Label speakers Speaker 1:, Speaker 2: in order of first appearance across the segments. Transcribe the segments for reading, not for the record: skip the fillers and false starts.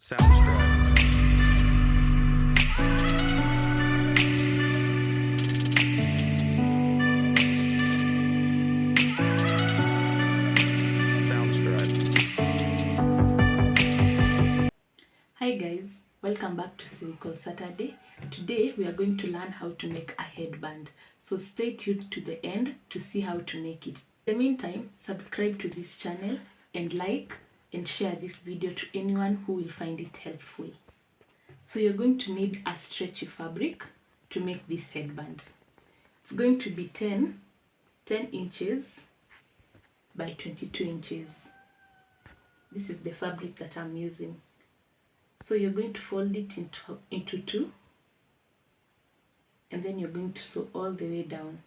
Speaker 1: Soundstripe.
Speaker 2: Hi guys, welcome back to Cynical Saturday. Today we are going to learn how to make a headband. So stay tuned to the end to see how to make it. In the meantime, subscribe to this channel and like and share this video to anyone who will find it helpful. So you're going to need a stretchy fabric to make this headband. It's going to be 10 inches by 22 inches. This is the fabric that I'm using. So you're going to fold it into two, and then you're going to sew all the way down.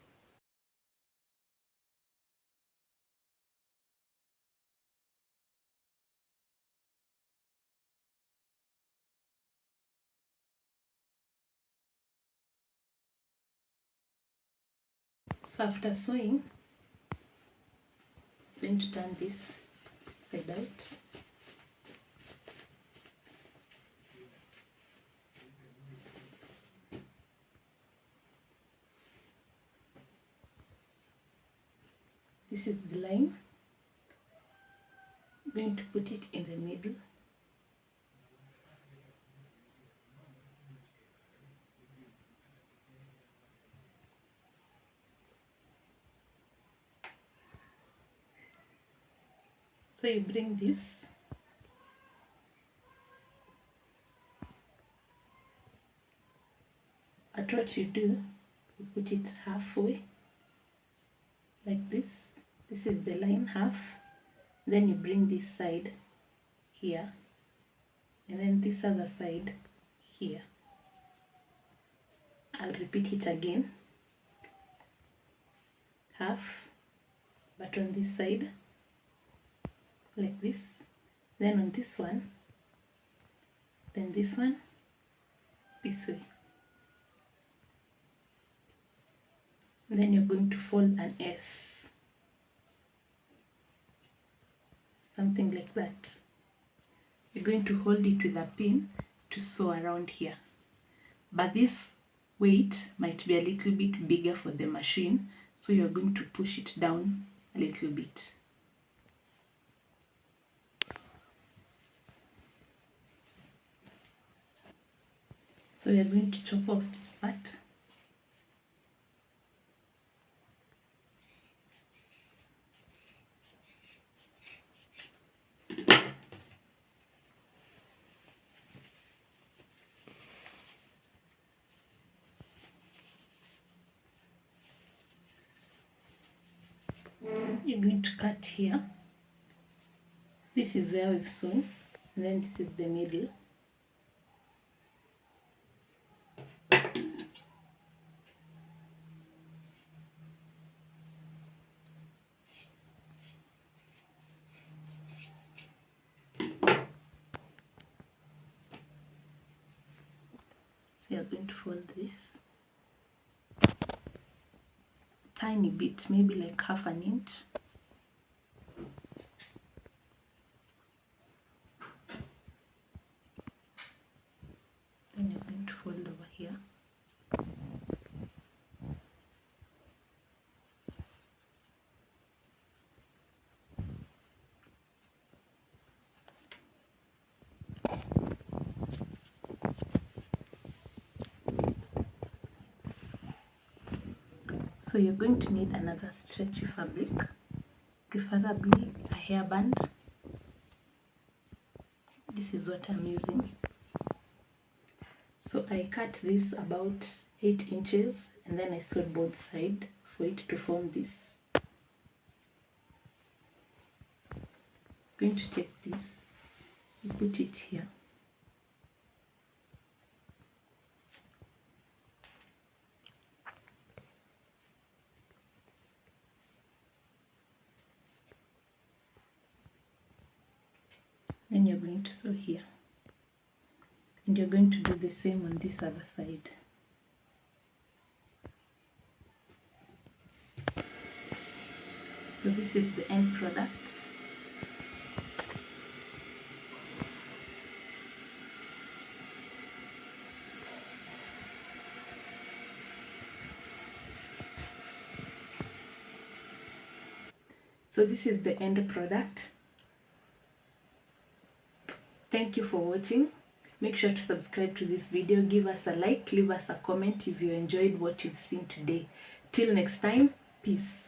Speaker 2: So after sewing, I'm going to turn this side out. This is the line. I'm going to put it in the middle. So you bring this at what you do, you put it halfway like this. This is the line half. Then you bring this side here, and then this other side here. I'll repeat it again. Half, but on this side like this, then on this one, then this one this way. And then you're going to fold an S, something like that. You're going to hold it with a pin to sew around here, but this weight might be a little bit bigger for the machine, so you're going to push it down a little bit. So we are going to chop off this part. You're going to cut here. This is where we've sewn, and then this is the middle. So you're going to fold this tiny bit, maybe like half an inch. Then you're going to fold over here. So you're going to need another stretchy fabric, preferably a hairband. This is what I'm using. So I cut this about 8 inches, and then I sewed both sides for it to form this. I'm going to take this and put it here. Then you're going to sew here, and you're going to do the same on this other side. So this is the end product. So this is the end product. Thank you for watching. Make sure to subscribe to this video, give us a like, leave us a comment if you enjoyed what you've seen today. Till next time, peace.